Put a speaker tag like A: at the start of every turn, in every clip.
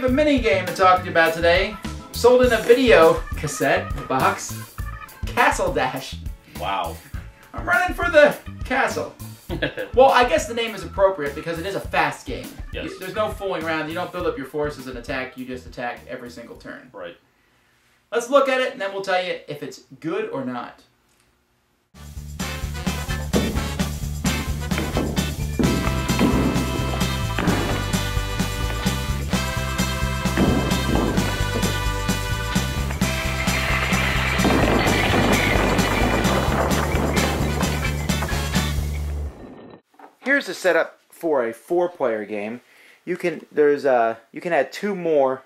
A: have a mini game to talk to you about today. Sold in a video cassette box. Castle Dash.
B: Wow.
A: I'm running for the castle. Well, I guess the name is appropriate because it is a fast game.
B: Yes.
A: There's no fooling around. You don't build up your forces and attack. You just attack every single turn.
B: Right.
A: Let's look at it and then we'll tell you if it's good or not. Here's the setup for a 4-player game. You can add 2 more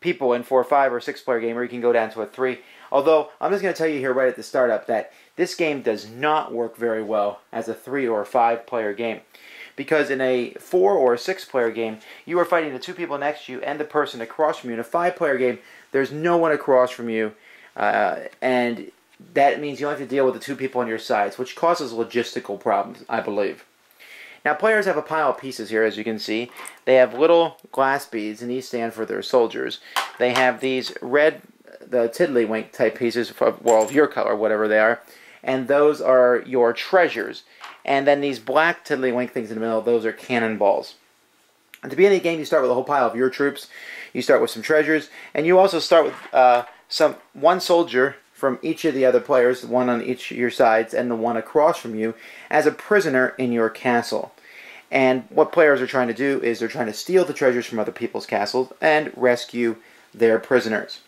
A: people in for a 5 or 6-player game, or you can go down to a 3. Although I'm just going to tell you here right at the startup that this game does not work very well as a 3 or 5-player game, because in a 4 or 6-player game you are fighting the 2 people next to you and the person across from you. In a 5-player game, there's no one across from you, and that means you only have to deal with the 2 people on your sides, which causes logistical problems, I believe. Now, players have a pile of pieces here, as you can see. They have little glass beads, and these stand for their soldiers. They have these red, the tiddlywink type pieces, well, of your color, whatever they are, and those are your treasures. And then these black tiddlywink things in the middle, those are cannonballs. At the beginning of the game, you start with a whole pile of your troops. You start with some treasures, and you also start with one soldier from each of the other players, one on each of your sides, and the one across from you, as a prisoner in your castle. And what players are trying to do is they're trying to steal the treasures from other people's castles and rescue their prisoners.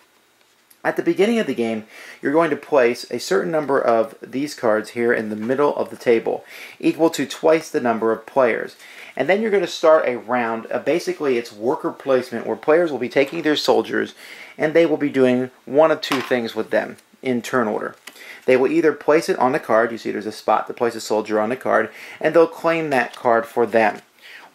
A: At the beginning of the game, you're going to place a certain number of these cards here in the middle of the table, equal to twice the number of players. And then you're going to start a round, basically it's worker placement, where players will be taking their soldiers and they will be doing one of 2 things with them in turn order. They will either place it on the card, you see there's a spot to place a soldier on the card, and they'll claim that card for them.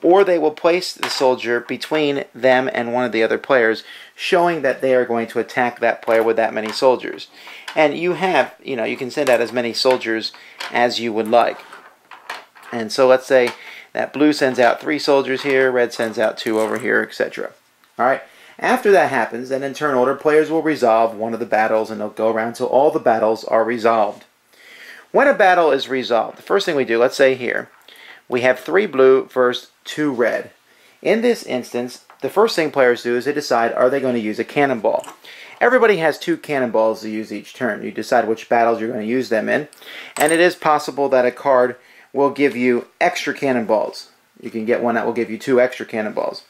A: Or they will place the soldier between them and one of the other players, showing that they are going to attack that player with that many soldiers. And you can send out as many soldiers as you would like. And so let's say that blue sends out 3 soldiers here, red sends out 2 over here, etc. Alright, after that happens, then in turn order, players will resolve one of the battles, and they'll go around until all the battles are resolved. When a battle is resolved, the first thing we do, let's say here, we have 3 blue versus 2 red. In this instance, the first thing players do is they decide, are they going to use a cannonball? Everybody has 2 cannonballs to use each turn. You decide which battles you're going to use them in, and it is possible that a card will give you extra cannonballs. You can get one that will give you 2 extra cannonballs.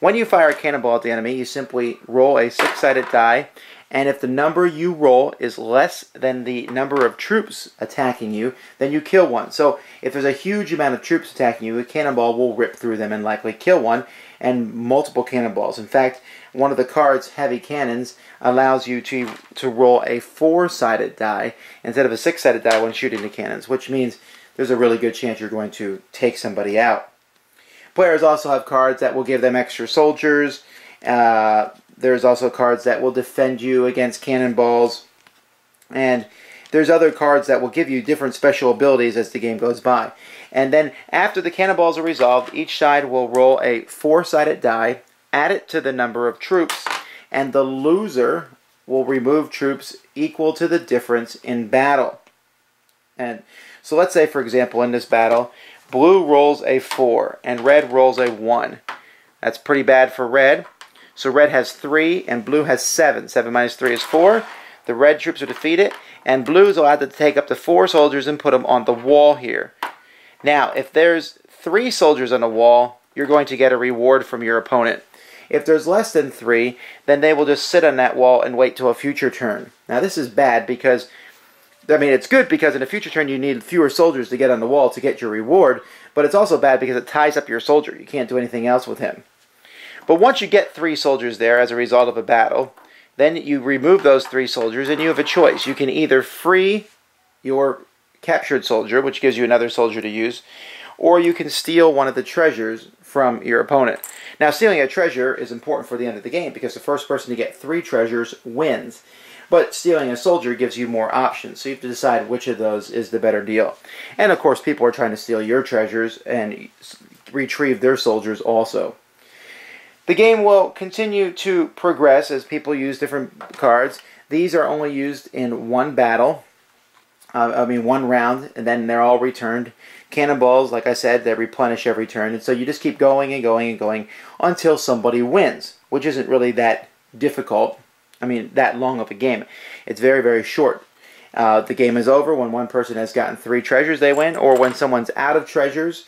A: When you fire a cannonball at the enemy, you simply roll a 6-sided die, and if the number you roll is less than the number of troops attacking you, then you kill one. So if there's a huge amount of troops attacking you, a cannonball will rip through them and likely kill one, and multiple cannonballs. In fact, one of the cards, Heavy Cannons, allows you to roll a 4-sided die instead of a 6-sided die when shooting the cannons, which means there's a really good chance you're going to take somebody out. Players also have cards that will give them extra soldiers. There's also cards that will defend you against cannonballs. And there's other cards that will give you different special abilities as the game goes by. And then after the cannonballs are resolved, each side will roll a 4-sided die, add it to the number of troops, and the loser will remove troops equal to the difference in battle. And so let's say, for example, in this battle, blue rolls a 4 and red rolls a 1. That's pretty bad for red. So red has 3 and blue has 7. 7 minus 3 is 4. The red troops are defeated, and blue is allowed to take up to 4 soldiers and put them on the wall here. Now, if there's 3 soldiers on the wall, you're going to get a reward from your opponent. If there's less than 3, then they will just sit on that wall and wait till a future turn. Now, this is bad because, it's good because in a future turn you need fewer soldiers to get on the wall to get your reward, but it's also bad because it ties up your soldier. You can't do anything else with him. But once you get 3 soldiers there as a result of a battle, then you remove those 3 soldiers and you have a choice. You can either free your captured soldier, which gives you another soldier to use, or you can steal one of the treasures from your opponent. Now, stealing a treasure is important for the end of the game because the first person to get 3 treasures wins. But stealing a soldier gives you more options, so you have to decide which of those is the better deal. And of course, people are trying to steal your treasures and retrieve their soldiers also. The game will continue to progress as people use different cards. These are only used in one battle. One round, and then they're all returned. Cannonballs, like I said, they replenish every turn, and so you just keep going and going and going until somebody wins, which isn't really that difficult. That long of a game. It's very, very short. The game is over when one person has gotten 3 treasures, they win, or when someone's out of treasures,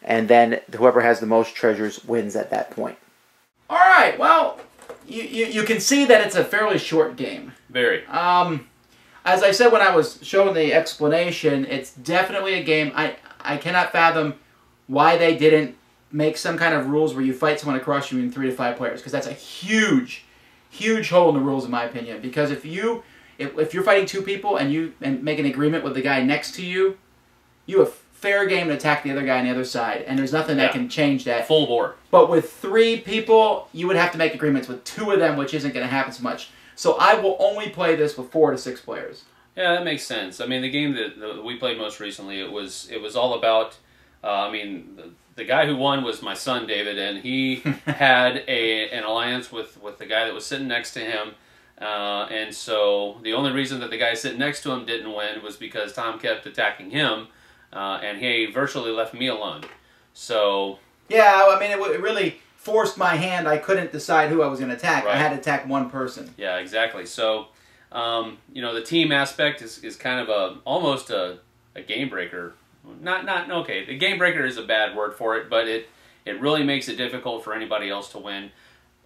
A: and then whoever has the most treasures wins at that point. All right, well, you can see that it's a fairly short game.
B: Very.
A: As I said when I was showing the explanation, it's definitely a game. I cannot fathom why they didn't make some kind of rules where you fight someone across you in 3 to 5 players, because that's a huge, huge hole in the rules in my opinion. Because if you're fighting 2 people and make an agreement with the guy next to you, you have fair game to attack the other guy on the other side, and there's nothing that can change that.
B: Full bore.
A: But with 3 people, you would have to make agreements with 2 of them, which isn't going to happen so much. So I will only play this with 4 to 6 players.
B: Yeah, that makes sense. The game that we played most recently, it was all about. The guy who won was my son David, and he had an alliance with the guy that was sitting next to him, and so the only reason that the guy sitting next to him didn't win was because Tom kept attacking him, and he virtually left me alone. So
A: yeah, it really forced my hand. I couldn't decide who I was going to attack. Right. I had to attack one person.
B: Yeah, exactly. So, the team aspect is kind of almost a game breaker. Okay. The game breaker is a bad word for it, but it really makes it difficult for anybody else to win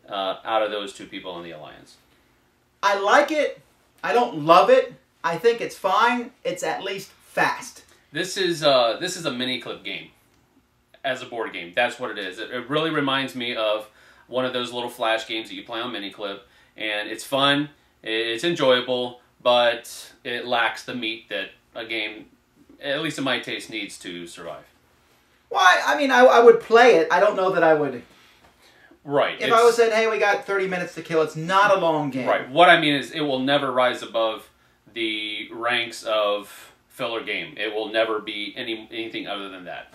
B: out of those 2 people in the alliance.
A: I like it. I don't love it. I think it's fine. It's at least fast.
B: This is a mini clip game. As a board game, that's what it is. It really reminds me of one of those little flash games that you play on Miniclip, and it's fun, it's enjoyable, but it lacks the meat that a game, at least in my taste, needs to survive.
A: Well, I would play it. I don't know that I would.
B: Right.
A: If I was saying, hey, we got 30 minutes to kill, it's not a long game.
B: Right. What I mean is, it will never rise above the ranks of filler game. It will never be anything other than that.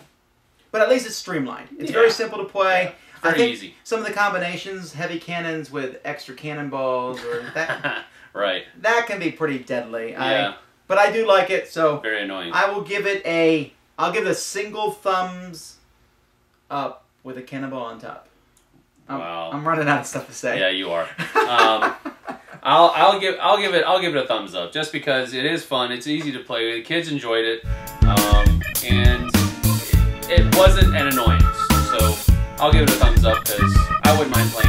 B: But
A: at least it's streamlined. It's very simple to play.
B: Yeah,
A: very
B: easy.
A: Some of the combinations, heavy cannons with extra cannonballs, or that,
B: right.
A: That can be pretty deadly.
B: Yeah.
A: But I do like it, so
B: very annoying.
A: I will give it I'll give it a single thumbs up with a cannonball on top.
B: Wow.
A: I'm running out of stuff to say.
B: Yeah, you are. I'll give it a thumbs up just because it is fun. It's easy to play. The kids enjoyed it, and it wasn't an annoyance. So I'll give it a thumbs up because I wouldn't mind playing